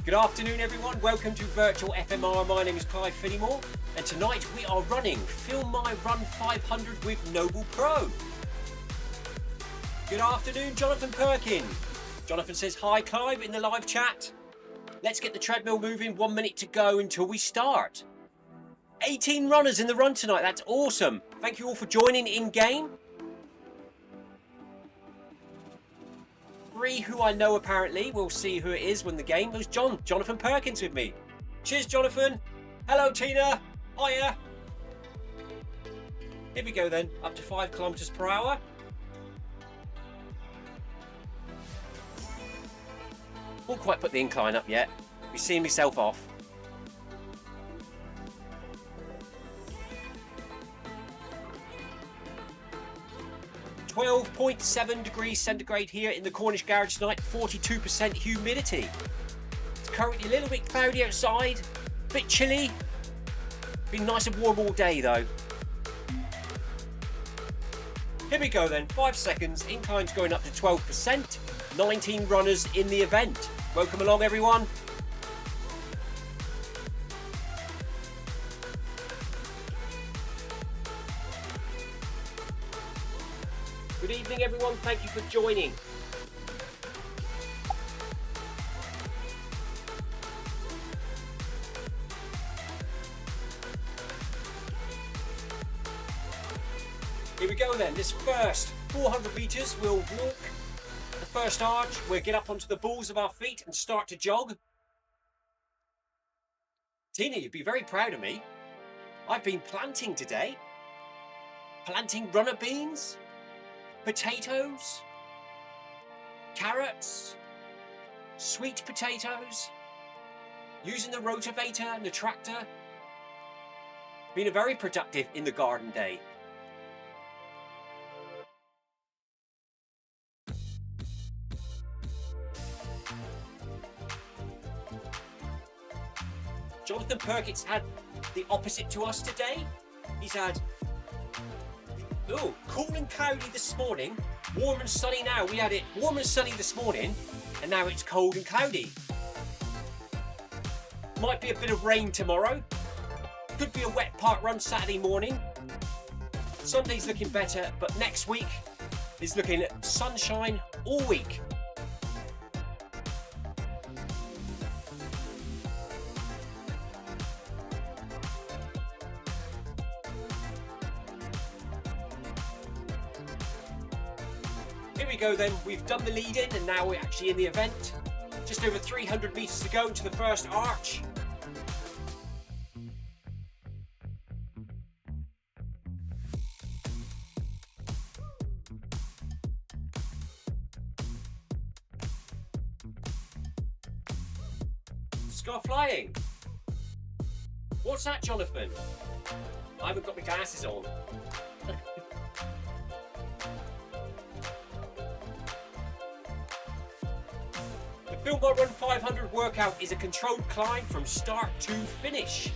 Good afternoon everyone, welcome to Virtual FMR. My name is Clive Finnimore and tonight we are running Film My Run 500 with NoblePro. Good afternoon Jonathan Perkin. Jonathan says hi Clive in the live chat. Let's get the treadmill moving, 1 minute to go until we start. 18 runners in the run tonight, that's awesome. Thank you all for joining in game. 3 who I know apparently, we'll see who it is when the game goes. Jonathan Perkins with me. Cheers Jonathan. Hello Tina. Hiya. Here we go then, up to 5 kilometers per hour. Won't quite put the incline up yet. Be seeing myself off. .7 degrees centigrade here in the Cornish garage tonight, 42% humidity. It's currently a little bit cloudy outside, a bit chilly. Been nice and warm all day though. Here we go then, 5 seconds, incline's going up to 12%, 19 runners in the event. Welcome along everyone. Good evening everyone, thank you for joining. Here we go then, this first 400 meters we'll walk the first arch, we'll get up onto the balls of our feet and start to jog. Tina, you'd be very proud of me. I've been planting today. Planting runner beans. Potatoes, carrots, sweet potatoes, using the rotavator and the tractor. Been a very productive in the garden day. Jonathan Perkins had the opposite to us today. He's had cool and cloudy this morning, warm and sunny now. We had it warm and sunny this morning, and now it's cold and cloudy. Might be a bit of rain tomorrow. Could be a wet park run Saturday morning. Sunday's looking better, but next week is looking sunshine all week. Here we go then, we've done the lead in and now we're actually in the event. Just over 300 meters to go to the first arch. Scar flying. What's that, Jonathan? I haven't got my glasses on. The Film My Run 500 workout is a controlled climb from start to finish.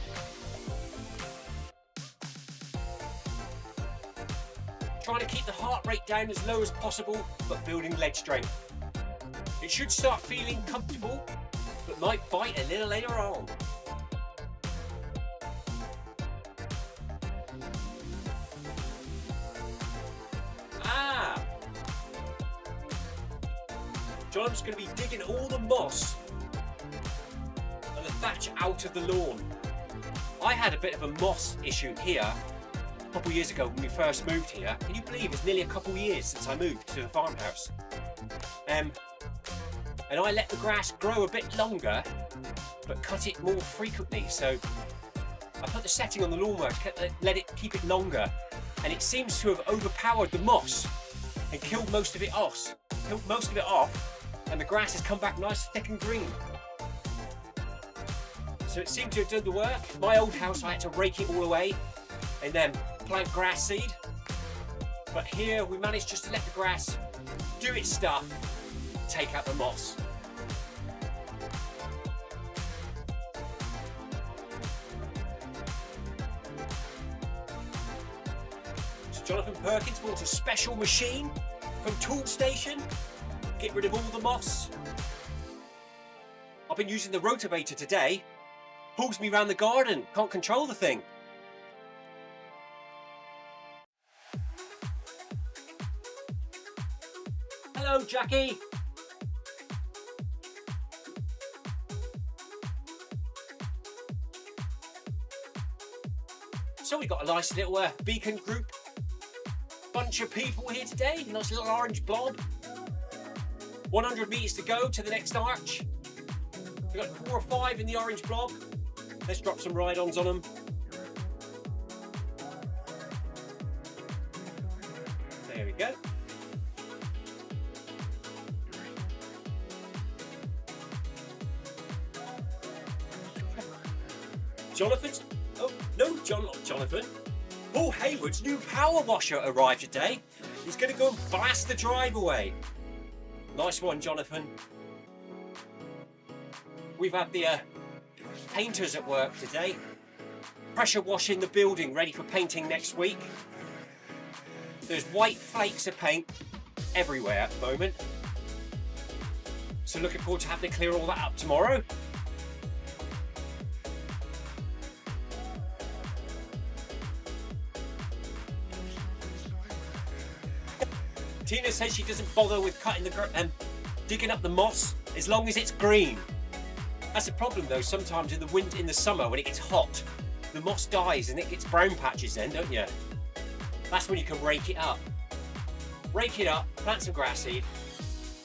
Trying to keep the heart rate down as low as possible, but building leg strength. It should start feeling comfortable, but might bite a little later on. John's going to be digging all the moss and the thatch out of the lawn. I had a bit of a moss issue here a couple of years ago when we first moved here. Can you believe it's nearly a couple of years since I moved to the farmhouse? And I let the grass grow a bit longer, but cut it more frequently. So I put the setting on the lawnmower to let it keep it longer, and it seems to have overpowered the moss and killed most of it off. And the grass has come back nice, thick and green. So it seemed to have done the work. My old house, I had to rake it all away and then plant grass seed. But here we managed just to let the grass do its stuff, take out the moss. So Jonathan Perkins bought a special machine from Tool Station. Get rid of all the moss. I I've been using the rotavator today. Pulls me around the garden. Can't control the thing. Hello, Jackie. So we got a nice little beacon group. Bunch of people here today. Nice little orange blob. 100 metres to go to the next arch. We've got 4 or 5 in the orange blob. Let's drop some ride-ons on them. There we go. Jonathan's, oh no, not Jonathan. Paul Hayward's new power washer arrived today. He's going to go and blast the drive away. Nice one, Jonathan. We've had the painters at work today. Pressure washing the building, ready for painting next week. There's white flakes of paint everywhere at the moment. So looking forward to having to clear all that up tomorrow. Tina says she doesn't bother with cutting the digging up the moss as long as it's green. That's the problem though. Sometimes in the winter, in the summer, when it gets hot, the moss dies and it gets brown patches. Then, don't you? That's when you can rake it up. Rake it up, plant some grass seed.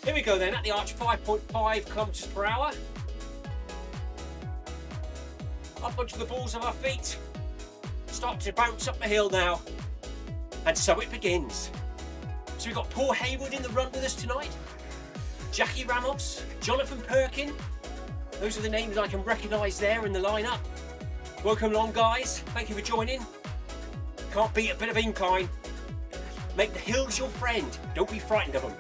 Here we go then. At the arch, 5.5 kilometers per hour. Up onto the balls of our feet. Start to bounce up the hill now, and so it begins. So we've got Paul Hayward in the run with us tonight, Jackie Ramos, Jonathan Perkin. Those are the names I can recognise there in the lineup. Welcome along, guys. Thank you for joining. Can't beat a bit of incline. Make the hills your friend. Don't be frightened of them.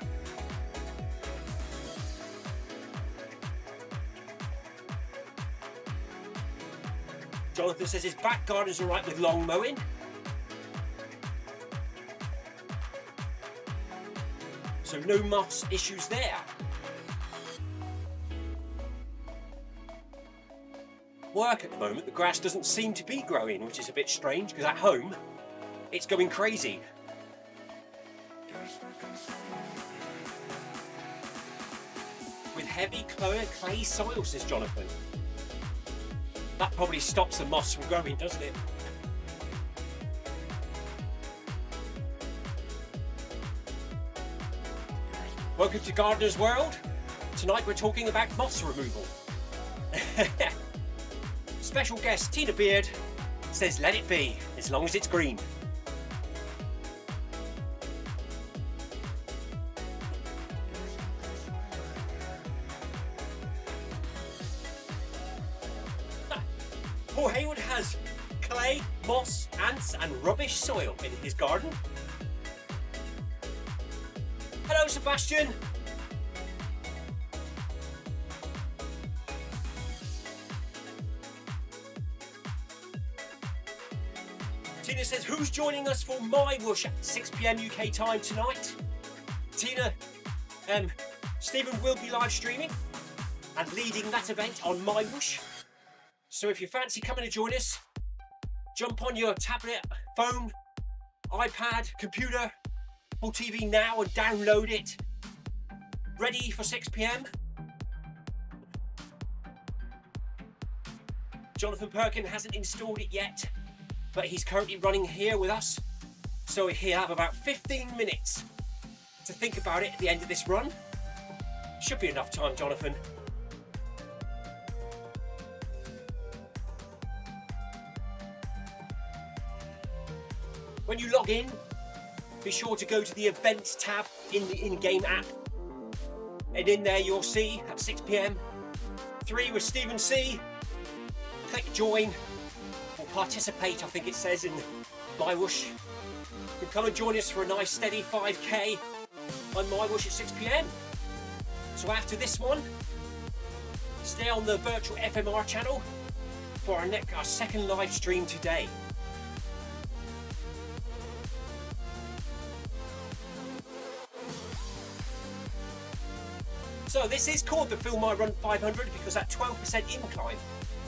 Jonathan says his back garden's all right with long mowing. So no moss issues there. Work at the moment, the grass doesn't seem to be growing, which is a bit strange because at home it's going crazy. With heavy clay soil, says Jonathan. That probably stops the moss from growing, doesn't it? Welcome to Gardener's World. Tonight we're talking about moss removal. Special guest Tina Beard says let it be, as long as it's green. Paul Hayward has clay, moss, ants and rubbish soil in his garden. Hello, Sebastian. Tina says, who's joining us for My Whoosh at 6 PM UK time tonight? Tina, Stephen will be live streaming and leading that event on My Whoosh. So if you fancy coming to join us, jump on your tablet, phone, iPad, computer, Apple TV now and download it. Ready for 6 PM? Jonathan Perkin hasn't installed it yet, but he's currently running here with us. So he'll have about 15 minutes to think about it at the end of this run. Should be enough time, Jonathan. When you log in, be sure to go to the events tab in the in-game app. And in there you'll see at 6 PM, 3 with Stephen C. Click join or participate, I think it says in My Whoosh. You can come and join us for a nice steady 5k on My Whoosh at 6 PM. So after this one, stay on the virtual FMR channel for our second live stream today. So this is called the FMR500 because at 12% incline,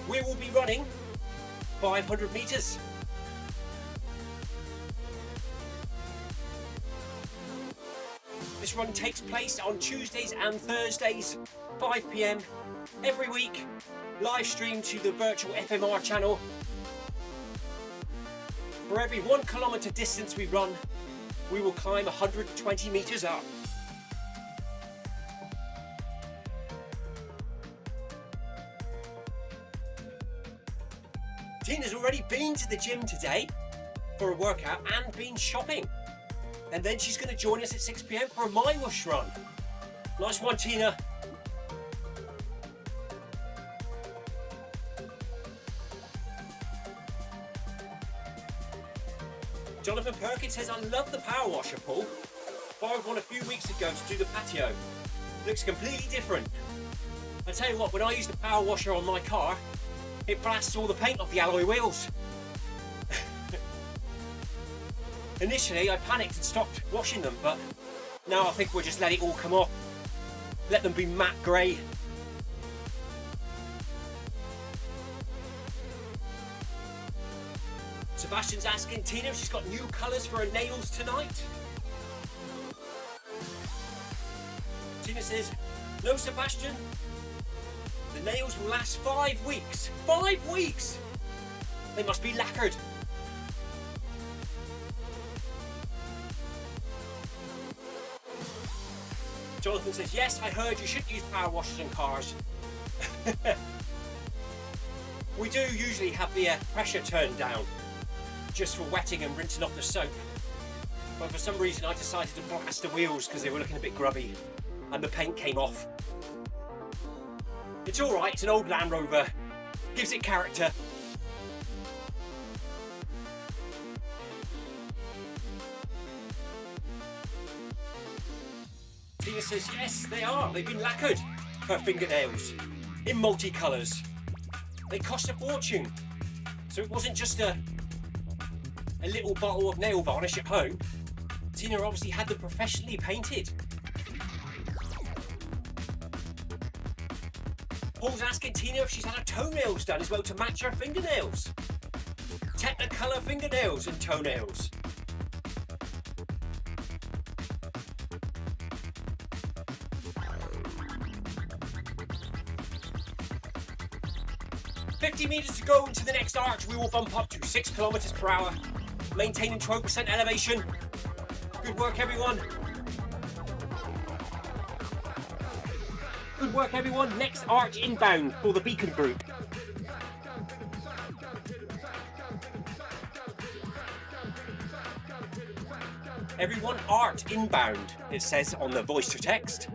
we will be running 500 meters. This run takes place on Tuesdays and Thursdays, 5 PM every week, live streamed to the virtual FMR channel. For every 1 kilometer distance we run, we will climb 120 meters up. Tina's already been to the gym today for a workout and been shopping. And then she's going to join us at 6 PM for a My Rush run. Nice one, Tina. Jonathan Perkins says, I love the power washer, Paul. Borrowed one a few weeks ago to do the patio. Looks completely different. I tell you what, when I use the power washer on my car, it blasts all the paint off the alloy wheels. Initially, I panicked and stopped washing them, but now I think we'll just let it all come off. Let them be matte grey. Sebastian's asking Tina if she's got new colours for her nails tonight. Tina says, no, Sebastian. The nails will last 5 weeks. 5 weeks! They must be lacquered. Jonathan says, yes, I heard you should use power washers in cars. We do usually have the pressure turned down just for wetting and rinsing off the soap. But for some reason I decided to blast the wheels because they were looking a bit grubby and the paint came off. It's alright, it's an old Land Rover. Gives it character. Tina says, yes, they are. They've been lacquered, her fingernails, in multicolours. They cost a fortune. So it wasn't just a little bottle of nail varnish at home. Tina obviously had them professionally painted. Paul's asking Tina if she's had her toenails done as well to match her fingernails. Technicolor fingernails and toenails. "50 meters to go into the next arch. We will bump up to 6 kilometers per hour, maintaining 12% elevation. Good work, everyone. Good work, everyone. Next arch inbound for the Beacon group. Everyone, arch inbound, it says on the voice to text.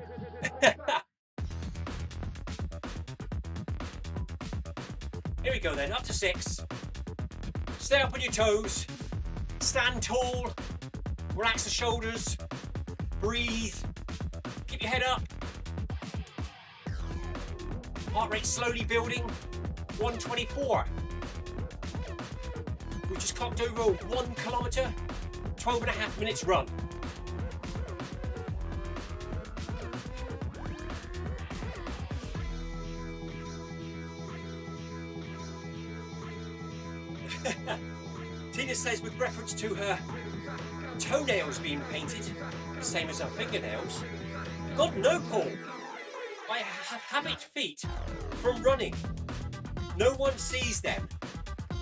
Here we go then, up to 6. Stay up on your toes. Stand tall. Relax the shoulders. Breathe. Keep your head up. Heart rate slowly building. 124. We've just clocked over 1 kilometre, 12.5 minutes run. Tina says, with reference to her toenails being painted, the same as her fingernails, God no, Paul. I have habit feet from running. No one sees them.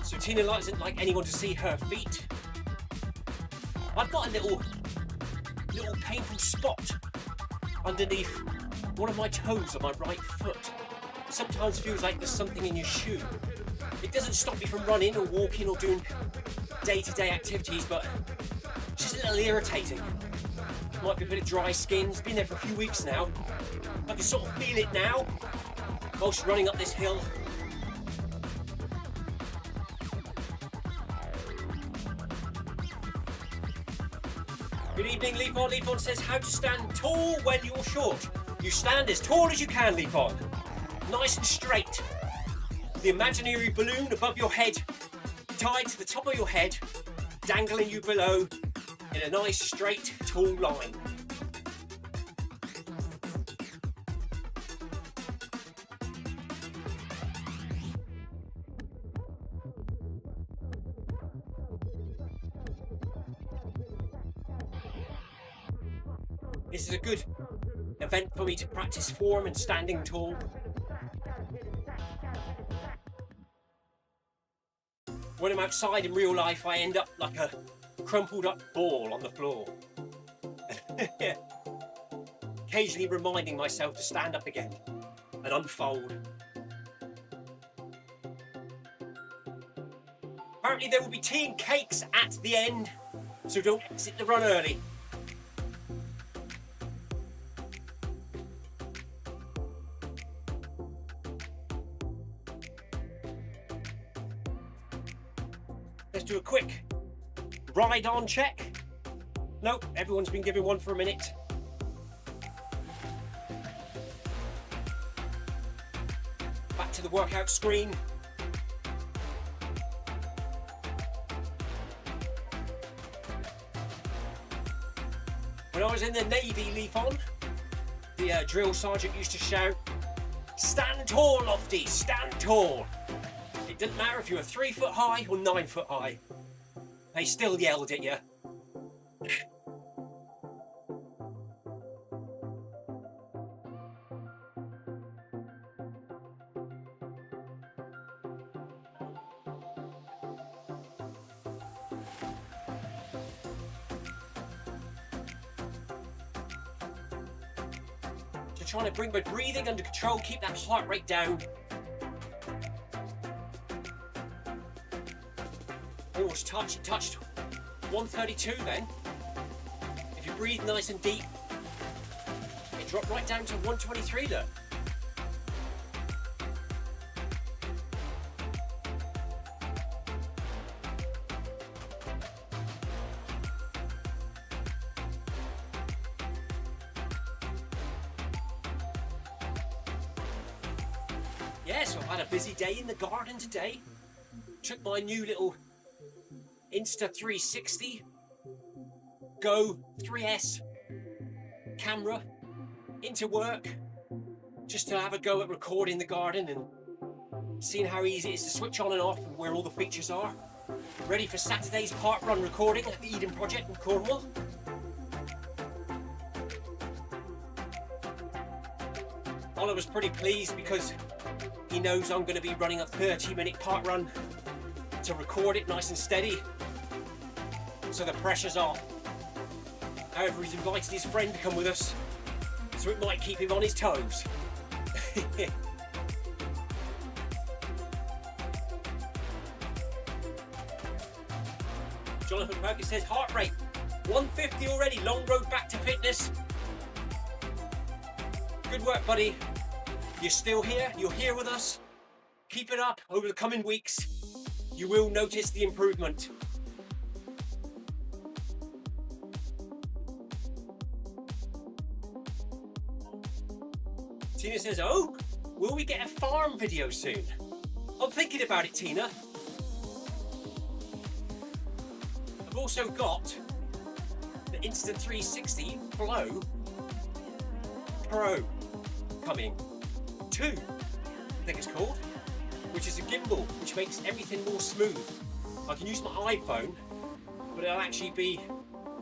So Tina doesn't like anyone to see her feet. I've got a little painful spot underneath one of my toes on my right foot. Sometimes feels like there's something in your shoe. It doesn't stop me from running or walking or doing day-to-day activities, but it's just a little irritating. Might be a bit of dry skin. It's been there for a few weeks now. I can sort of feel it now whilst running up this hill. Good evening, Leafon. Leafon says, how to stand tall when you're short. You stand as tall as you can, Leafon. Nice and straight. The imaginary balloon above your head, tied to the top of your head, dangling you below in a nice straight tall line. This is a good event for me to practice form and standing tall. When I'm outside in real life, I end up like a crumpled up ball on the floor. Occasionally reminding myself to stand up again and unfold. Apparently there will be tea and cakes at the end, so don't exit the run early. Let's do a quick ride on check. Nope, everyone's been given one for a minute. Back to the workout screen. When I was in the Navy, Leaf on, the drill sergeant used to shout, "Stand tall, Lofty, stand tall." It didn't matter if you were 3 foot high or 9 foot high. They still yelled at you. So trying to bring my breathing under control, keep that heart rate down. Almost touched, it touched 132 then. If you breathe nice and deep, it dropped right down to 123 there. Yeah, so I had a busy day in the garden today. Took my new little Insta360 Go 3S camera into work just to have a go at recording the garden and seeing how easy it is to switch on and off and where all the features are. Ready for Saturday's park run recording at the Eden Project in Cornwall. Oliver's pretty pleased because he knows I'm going to be running a 30-minute park run to record it nice and steady. So the pressure's off. However, he's invited his friend to come with us, so it might keep him on his toes. Jonathan Perkins says, heart rate 150 already, long road back to fitness. Good work, buddy. You're still here, you're here with us. Keep it up over the coming weeks. You will notice the improvement. Tina says, oh, will we get a farm video soon? I'm thinking about it, Tina. I've also got the Insta360 Flow Pro coming. 2, I think it's called, which is a gimbal, which makes everything more smooth. I can use my iPhone, but it'll actually be,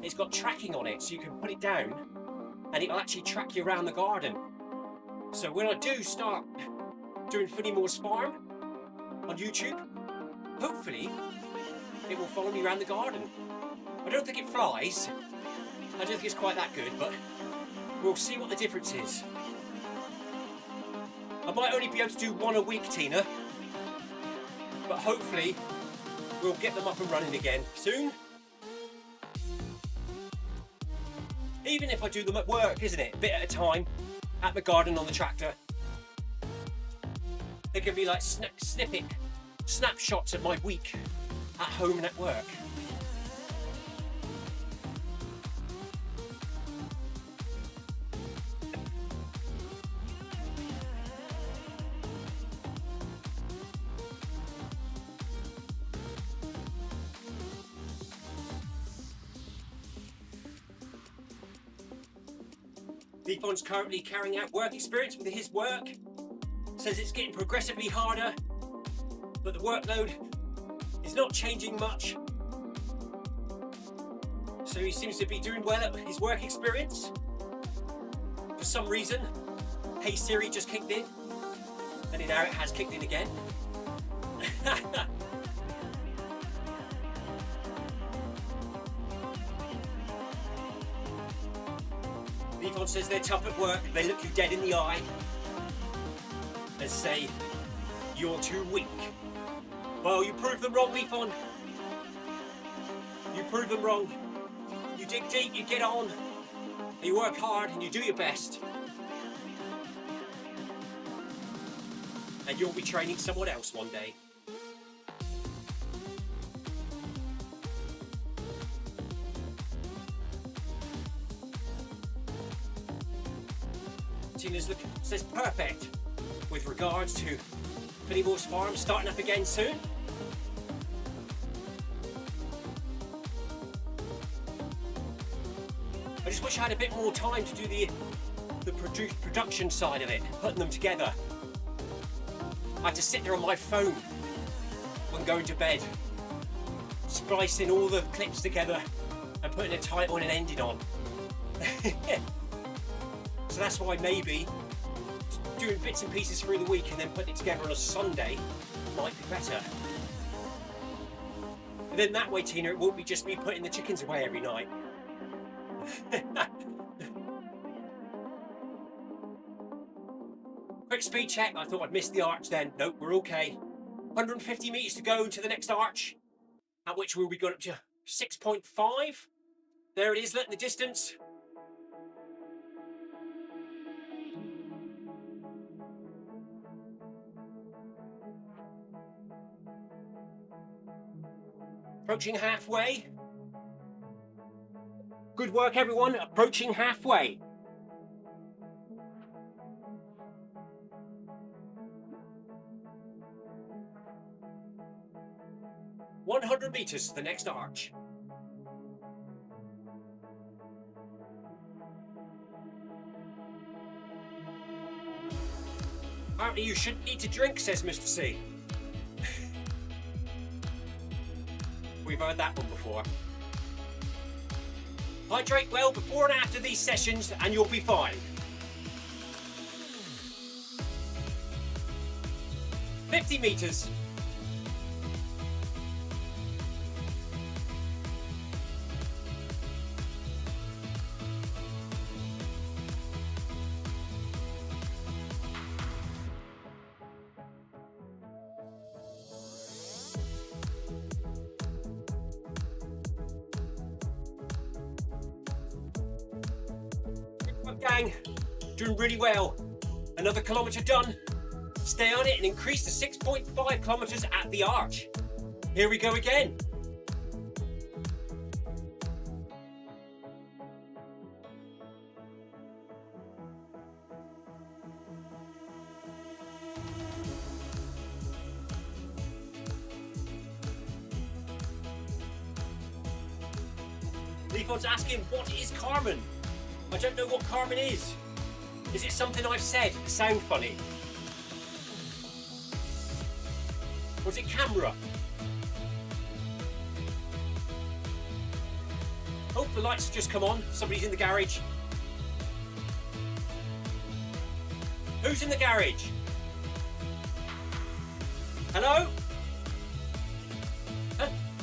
it's got tracking on it, so you can put it down and it'll actually track you around the garden. So when I do start doing Finnimore's farm on YouTube, hopefully it will follow me around the garden. I don't think it flies. I don't think it's quite that good, but we'll see what the difference is. I might only be able to do one a week, Tina, but hopefully we'll get them up and running again soon. Even if I do them at work, isn't it? A bit at a time. At the garden on the tractor. They can be like snapshots of my week at home and at work. Leafon's currently carrying out work experience with his work. Says it's getting progressively harder, but the workload is not changing much. So he seems to be doing well at his work experience. for some reason, Hey Siri just kicked in, and now it has kicked in again. Yvonne says they're tough at work, they look you dead in the eye and say, you're too weak. Well, you prove them wrong, Yvonne. You prove them wrong. You dig deep, you get on, and you work hard, and you do your best. And you'll be training someone else one day. Tina's looking, says perfect with regards to Finnimore's farm starting up again soon. I just wish I had a bit more time to do the production side of it, putting them together. I had to sit there on my phone when going to bed, splicing all the clips together and putting a title and an ending on. So that's why maybe doing bits and pieces through the week and then putting it together on a Sunday might be better. And then that way, Tina, it won't be just me putting the chickens away every night. Quick speed check. I thought I'd missed the arch then. Nope, we're okay. 150 metres to go to the next arch, at which we'll be going up to 6.5. There it is, in the distance. Approaching halfway. Good work, everyone. Approaching halfway. "100 metres to the next arch." Apparently you shouldn't need to drink, says Mr. C. We've heard that one before. Hydrate well before and after these sessions and you'll be fine. 50 metres. Gang, doing really well. Another kilometre done. Stay on it and increase to 6.5 kilometres at the arch. Here we go again. Leafon's asking, what is Garmin? I don't know what Garmin is. Is it something I've said to sound funny? Was it camera? Oh, the lights have just come on. Somebody's in the garage. Who's in the garage? Hello?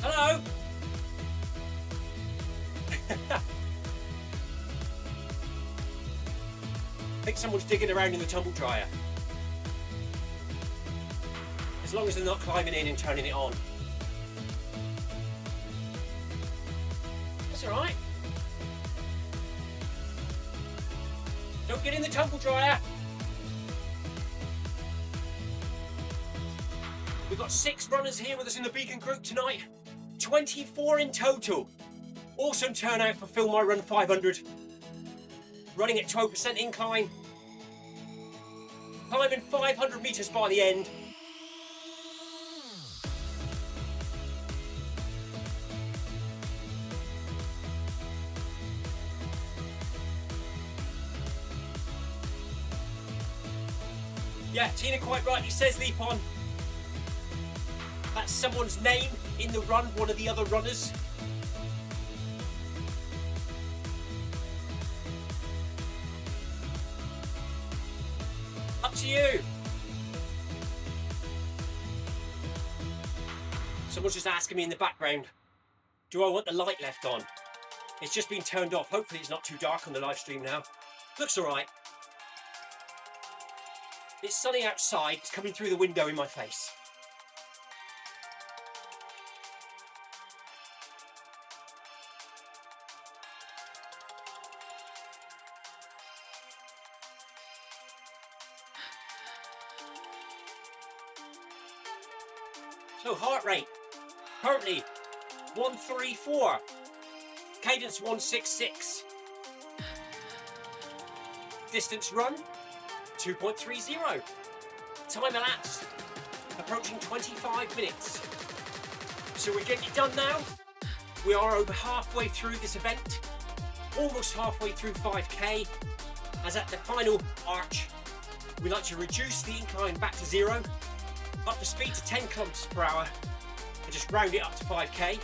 Hello? I think someone's digging around in the tumble dryer. As long as they're not climbing in and turning it on. That's alright. Don't get in the tumble dryer. We've got 6 runners here with us in the Beacon group tonight. 24 in total. Awesome turnout for Film My Run 500. Running at 12% incline. Climbing 500 metres by the end. Yeah, Tina quite rightly says, leap on. That's someone's name in the run, one of the other runners. to you. Someone's just asking me in the background, do I want the light left on? It's just been turned off. Hopefully it's not too dark on the live stream now. Looks all right. It's sunny outside. It's coming through the window in my face. So heart rate, currently 134, cadence 166, distance run 2.30, time elapsed approaching 25 minutes. So we're getting it done now. We are over halfway through this event, almost halfway through 5k, as at the final arch we like to reduce the incline back to 0, up the speed to 10 kilometers per hour, and just round it up to 5k.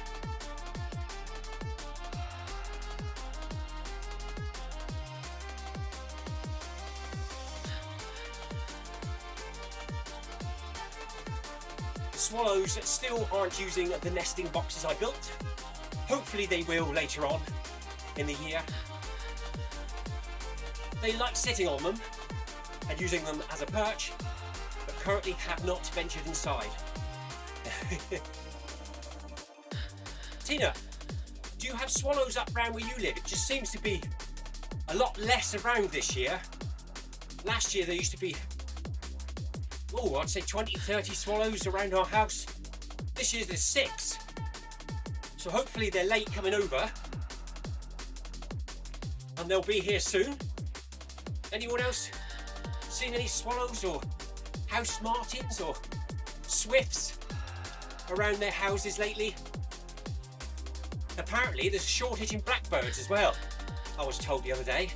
The swallows still aren't using the nesting boxes I built. Hopefully they will later on in the year. They like sitting on them and using them as a perch, but currently have not ventured inside. Tina, do you have swallows up round where you live? It just seems to be a lot less around this year. Last year there used to be, oh, I'd say 20, 30 swallows around our house. This year there's 6. So hopefully they're late coming over and they'll be here soon. Anyone else seen any swallows or house martins or swifts around their houses lately? Apparently there's a shortage in blackbirds as well, I was told the other day.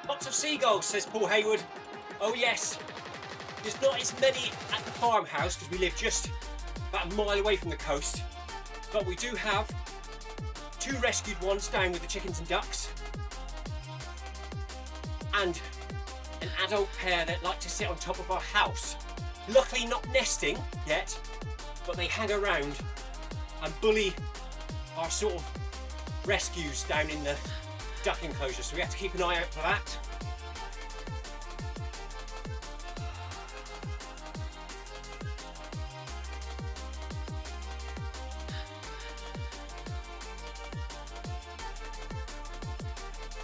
Lots of seagulls, says Paul Hayward. Oh yes, there's not as many at the farmhouse because we live just about a mile away from the coast, but we do have 2 rescued ones down with the chickens and ducks, and an adult pair that like to sit on top of our house. Luckily not nesting yet, but they hang around and bully our sort of rescues down in the duck enclosure, so we have to keep an eye out for that.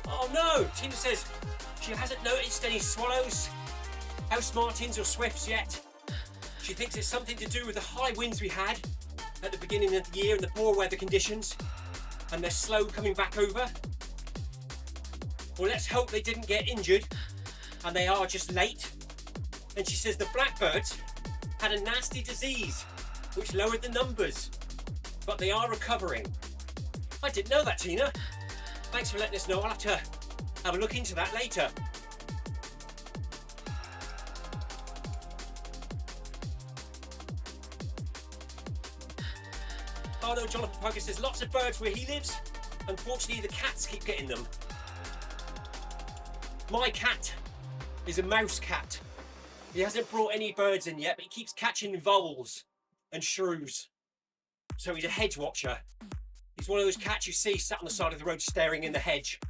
Oh no, Tina says she hasn't noticed any swallows, house martins or swifts yet. She thinks it's something to do with the high winds we had at the beginning of the year and the poor weather conditions, and they're slow coming back over. Well, let's hope they didn't get injured and they are just late. And she says the blackbirds had a nasty disease which lowered the numbers, but they are recovering. I didn't know that, Tina. Thanks for letting us know. I'll have to have a look into that later. Oh no, Jonathan Parker says lots of birds where he lives. Unfortunately, the cats keep getting them. My cat is a mouse cat. He hasn't brought any birds in yet, but he keeps catching voles and shrews. So he's a hedge watcher. He's one of those cats you see sat on the side of the road staring in the hedge.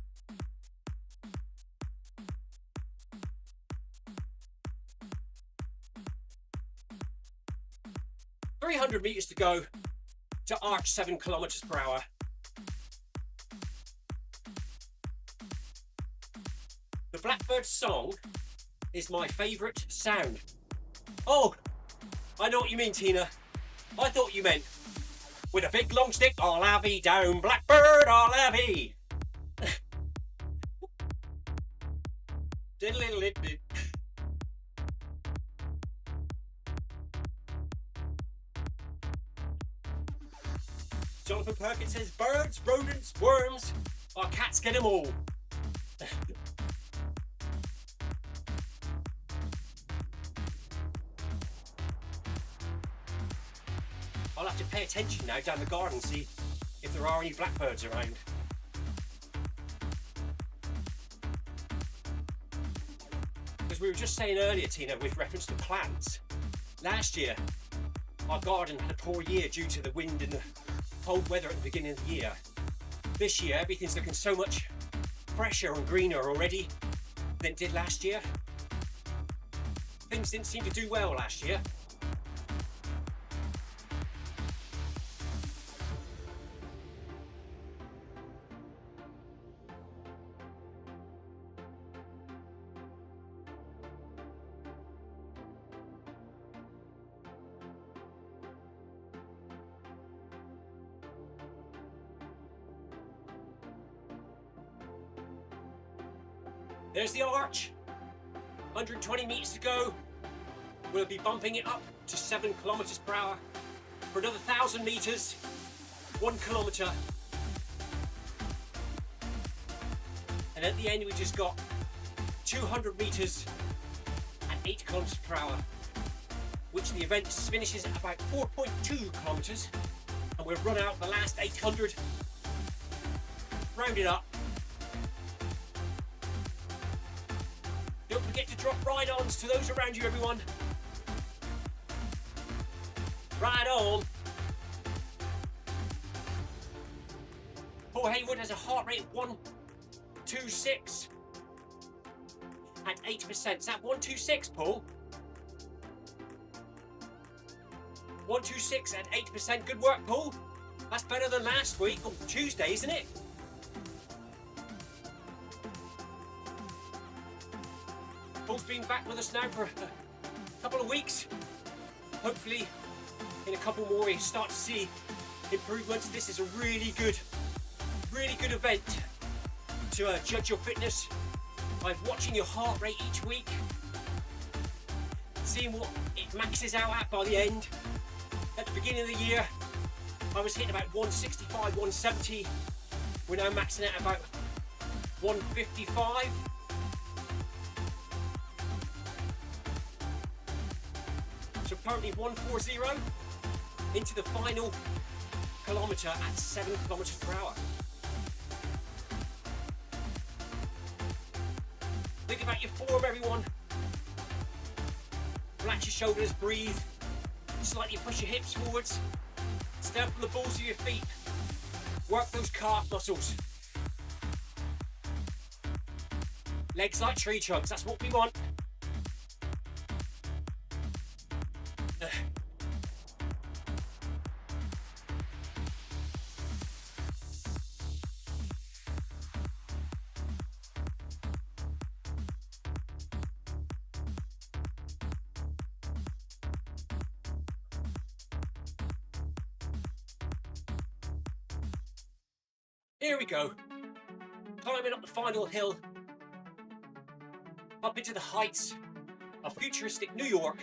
"300 meters to go to arch 7 kilometers per hour. The blackbird song is my favourite sound. Oh, I know what you mean, Tina. I thought you meant with a big long stick, I'll have ye down, blackbird, I'll have ye. Diddle-diddle-diddle. Jonathan Perkins says birds, rodents, worms. Our cats get them all. I'll have to pay attention now down the garden, see if there are any blackbirds around. Because we were just saying earlier, Tina, with reference to plants, last year our garden had a poor year due to the wind and the cold weather at the beginning of the year. This year everything's looking so much fresher and greener already than it did last year. Things didn't seem to do well last year. There's the arch, 120 meters to go. We'll be bumping it up to 7 kilometers per hour for another 1,000 meters, 1 kilometer. And at the end, we just got 200 meters at 8 kilometers per hour, which the event finishes at about 4.2 kilometers. And we'll run out the last 800, round it up. Don't forget to drop ride-ons to those around you, everyone. Ride on. Paul Haywood has a heart rate of 126 at 8%. Is that 126, Paul? 126 at 8%. Good work, Paul. That's better than last week on Tuesday, isn't it? Paul's been back with us now for a couple of weeks. Hopefully, in a couple more, we start to see improvements. This is a really good event to judge your fitness by watching your heart rate each week, seeing what it maxes out at by the end. At the beginning of the year, I was hitting about 165, 170. We're now maxing out about 155. So currently 140 into the final kilometre at 7 kilometres per hour. Think about your form, everyone. Relax your shoulders, breathe. Slightly push your hips forwards. Stand up on the balls of your feet. Work those calf muscles. Legs like tree trunks, that's what we want. Here we go, climbing up the final hill, up into the heights of futuristic New York.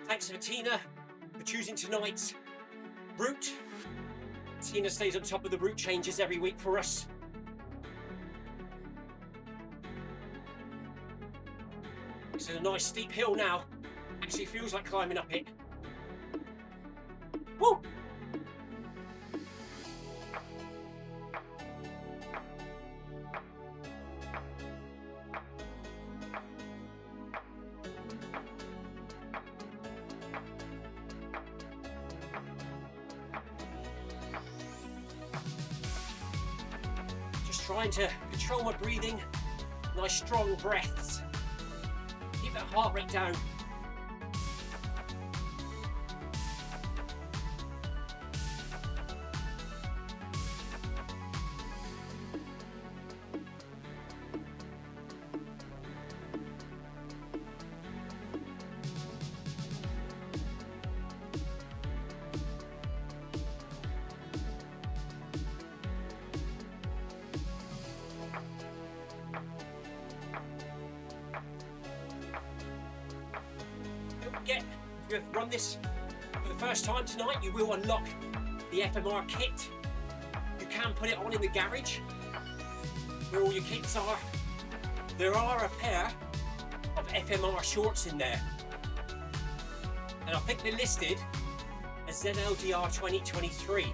Thanks to Tina for choosing tonight's route. Tina stays on top of the route changes every week for us. This is a nice steep hill now. Actually feels like climbing up it. Woo! Just trying to control my breathing. Nice strong breaths. Keep that heart rate down. If you have run this for the first time tonight, you will unlock the FMR kit. You can put it on in the garage where all your kits are. There are a pair of FMR shorts in there, and I think they're listed as ZLDR 2023,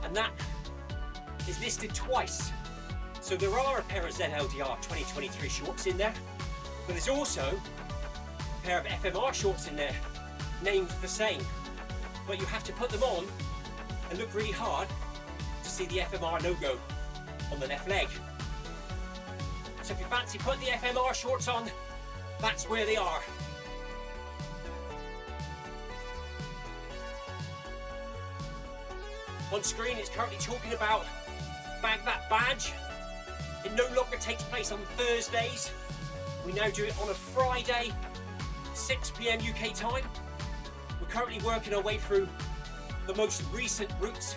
and that is listed twice. So there are a pair of ZLDR 2023 shorts in there, but there's also a pair of FMR shorts in there named the same, but you have to put them on and look really hard to see the FMR logo on the left leg. So if you fancy putting the FMR shorts on, that's where they are. On screen it's currently talking about Bag That Badge. It no longer takes place on Thursdays. We now do it on a Friday, 6 PM UK time. We're currently working our way through the most recent routes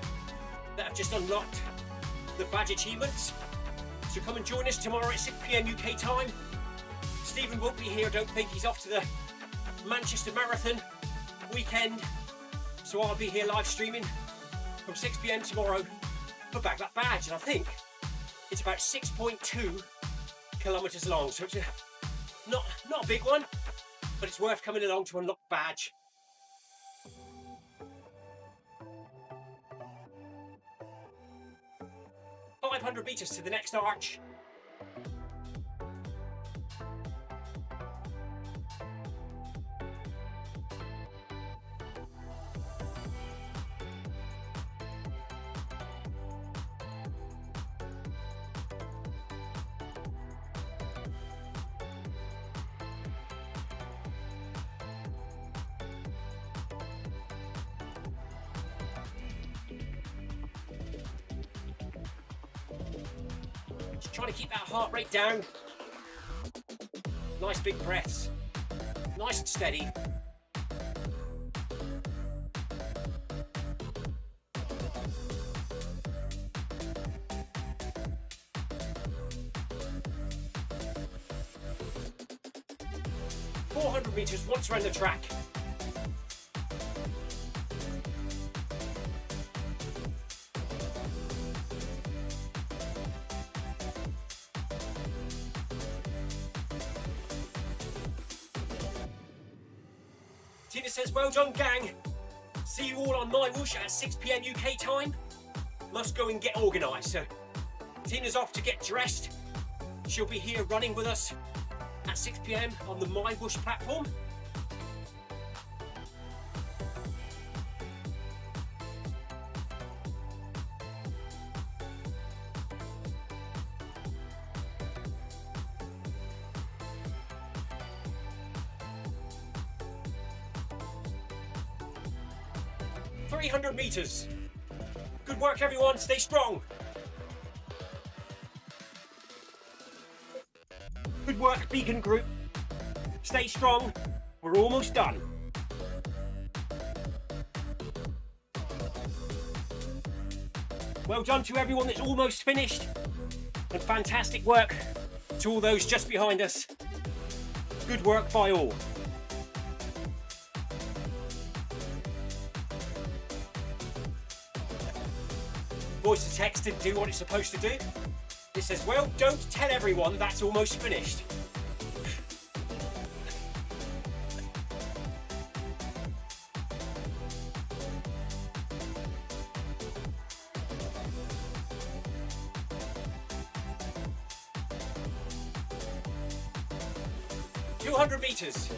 that have just unlocked the badge achievements. So come and join us tomorrow at 6 PM UK time. Stephen won't be here, I don't think. He's off to the Manchester Marathon weekend. So I'll be here live streaming from 6 PM tomorrow for Bag That Badge. And I think it's about 6.2 kilometers long. So it's not a big one, but it's worth coming along to unlock the badge. .500 meters to the next arch. Trying to keep that heart rate down. Nice big breaths. Nice and steady. .400 meters once around the track. Tina says, well done gang. See you all on my whoosh at 6 PM UK time. Must go and get organised. So Tina's off to get dressed. She'll be here running with us at 6 PM on the My Whoosh platform. .300 meters. Good work everyone, stay strong. Good work Beacon Group. Stay strong, we're almost done. Well done to everyone that's almost finished, and fantastic work to all those just behind us. Good work by all. Voice to text didn't do what it's supposed to do. It says, well, don't tell everyone that's almost finished. .200 meters.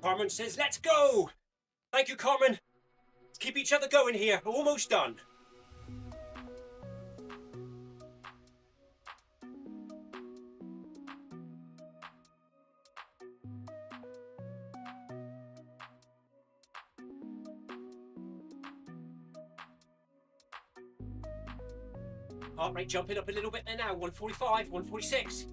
Carmen says, let's go! Thank you, Carmen. Let's keep each other going here. We're almost done. Heart rate jumping up a little bit there now. 145, 146.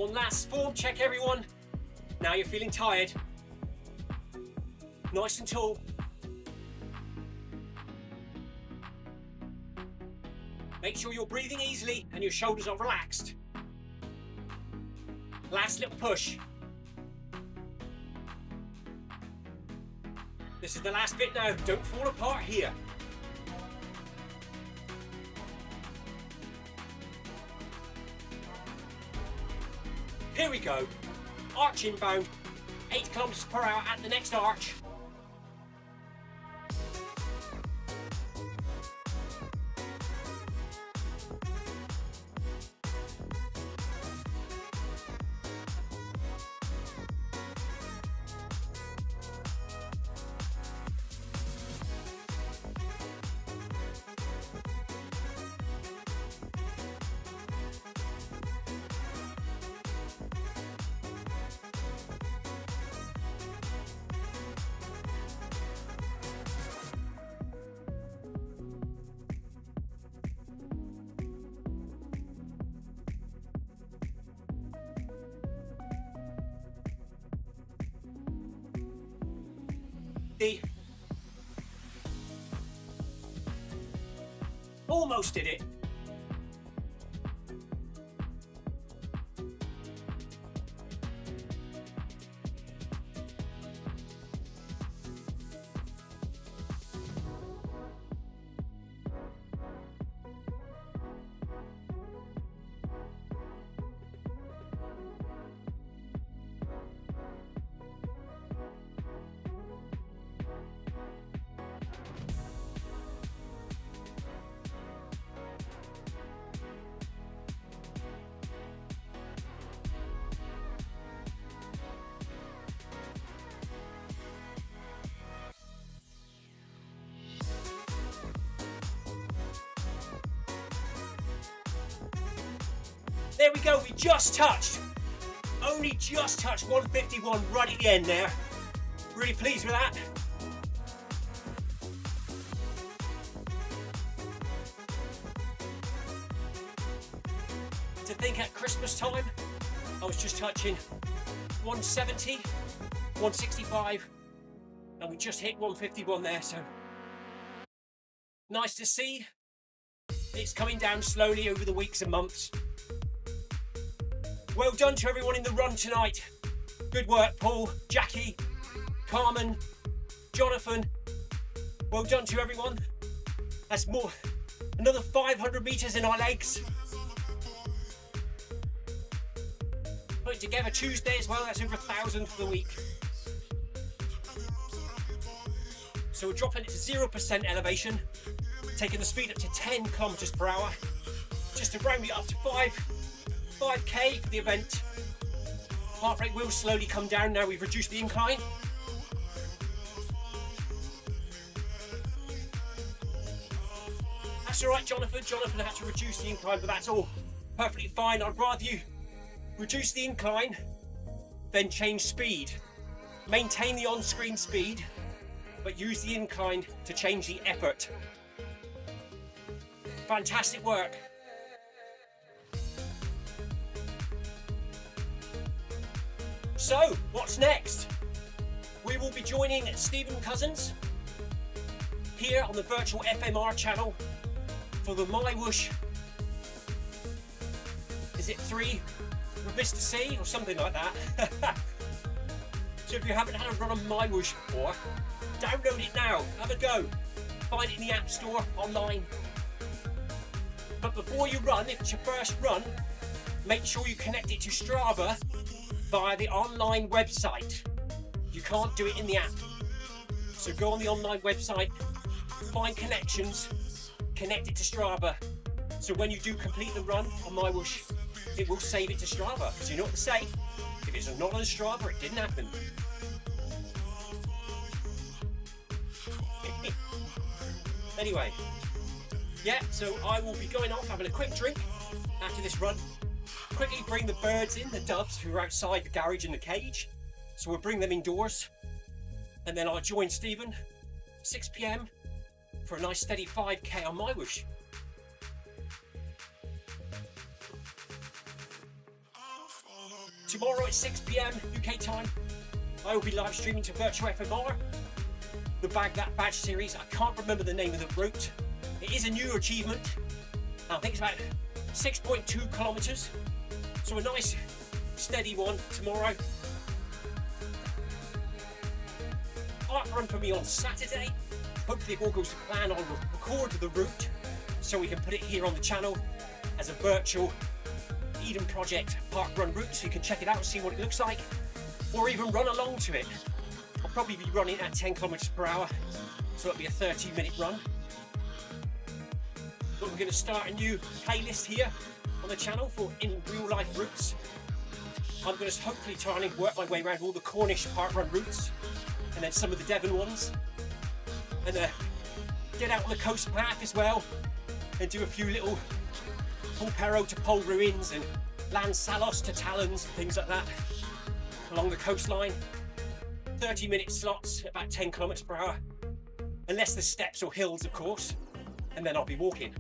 One last form check, everyone. Now you're feeling tired. Nice and tall. Make sure you're breathing easily and your shoulders are relaxed. Last little push. This is the last bit now. Don't fall apart here. Here we go. Arch inbound. 8 kilometers per hour at the next arch. Almost did it. There we go, we just touched. Only just touched 151 right at the end there. Really pleased with that. To think at Christmas time, I was just touching 170, 165, and we just hit 151 there, so nice to see. It's coming down slowly over the weeks and months. Well done to everyone in the run tonight. Good work, Paul, Jackie, Carmen, Jonathan. Well done to everyone. That's more, another 500 meters in our legs. Put it together Tuesday as well, that's over 1,000 for the week. So we're dropping it to 0% elevation, taking the speed up to 10 kilometers per hour, just to round it up to 5k for the event. Heart rate will slowly come down now we've reduced the incline. That's alright, Jonathan. Jonathan had to reduce the incline, but that's all perfectly fine. I'd rather you reduce the incline than change speed. Maintain the on-screen speed, but use the incline to change the effort. Fantastic work. So, what's next? We will be joining Stephen Cousins here on the virtual FMR channel for the My Whoosh, is it 3? Revista C or something like that. So if you haven't had a run on My Whoosh before, download it now, have a go. Find it in the App Store, online. But before you run, if it's your first run, make sure you connect it to Strava via the online website. You can't do it in the app. So go on the online website, find connections, connect it to Strava. So when you do complete the run on My Whoosh, it will save it to Strava. So you know what to say. If it's not on Strava, it didn't happen. Anyway, yeah, so I will be going off having a quick drink after this run. Quickly bring the birds in, the doves who are outside the garage in the cage. So we'll bring them indoors. And then I'll join Stephen, 6 PM, for a nice steady 5k on My Whoosh. tomorrow at 6 PM UK time, I will be live streaming to Virtual FMR, the Bag That Badge series. I can't remember the name of the route. It is a new achievement. I think it's about 6.2 kilometers. So a nice steady one tomorrow. Hart run for me on Saturday. Hopefully it all goes to plan. I'll record the route so we can put it here on the channel as a virtual Eden Project park run route, so you can check it out and see what it looks like, or even run along to it. I'll probably be running at 10 kilometers per hour, so it'll be a 30-minute run. But we're going to start a new playlist here on the channel for in real life routes. I'm going to hopefully try and work my way around all the Cornish park run routes, and then some of the Devon ones, and get out on the coast path as well, and do a few little Polperro to Pole Ruins and Lansalos to Talons and things like that along the coastline. 30-minute slots, about 10 kilometers per hour, unless there's steps or hills, of course, and then I'll be walking.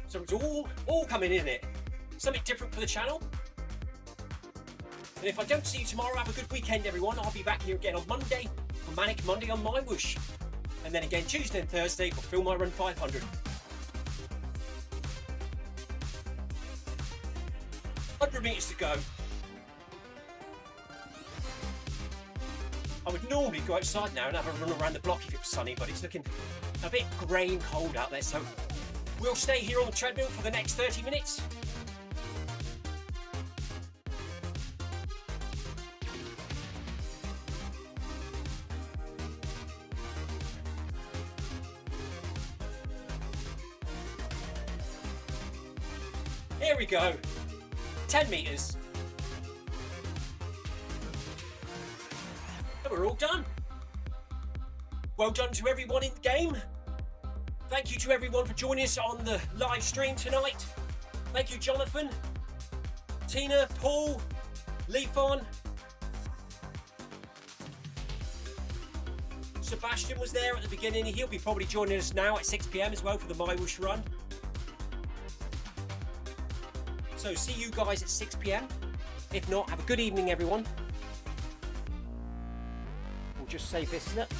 So it's all coming in it. Something different for the channel. And if I don't see you tomorrow, have a good weekend, everyone. I'll be back here again on Monday for Manic Monday on My Whoosh. And then again Tuesday and Thursday for Film My Run 500. 100 meters to go. I would normally go outside now and have a run around the block if it was sunny, but it's looking a bit grey and cold out there, so we'll stay here on the treadmill for the next 30 minutes. Here we go. 10 meters. And we're all done. Well done to everyone in the game. Thank you to everyone for joining us on the live stream tonight. Thank you, Jonathan, Tina, Paul, Leafon. Sebastian was there at the beginning. He'll be probably joining us now at 6 PM as well for the My Whoosh run. So see you guys at 6 PM. If not, have a good evening, everyone. We'll just save this slip.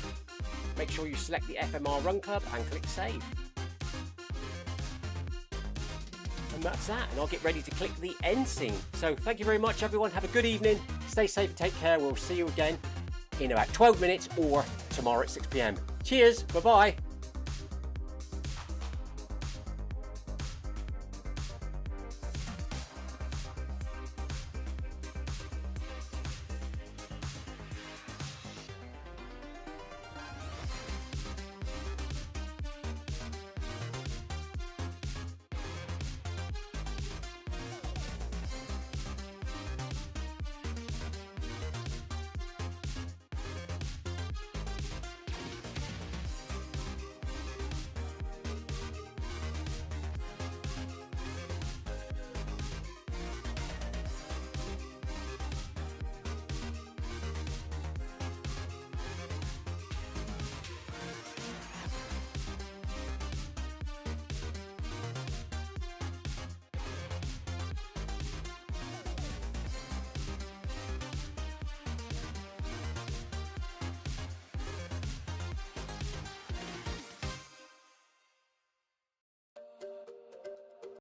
Make sure you select the FMR Run Club and click save. And that's that. And I'll get ready to click the end scene. So thank you very much, everyone. Have a good evening. Stay safe and take care. We'll see you again in about 12 minutes or tomorrow at 6 PM. Cheers. Bye-bye.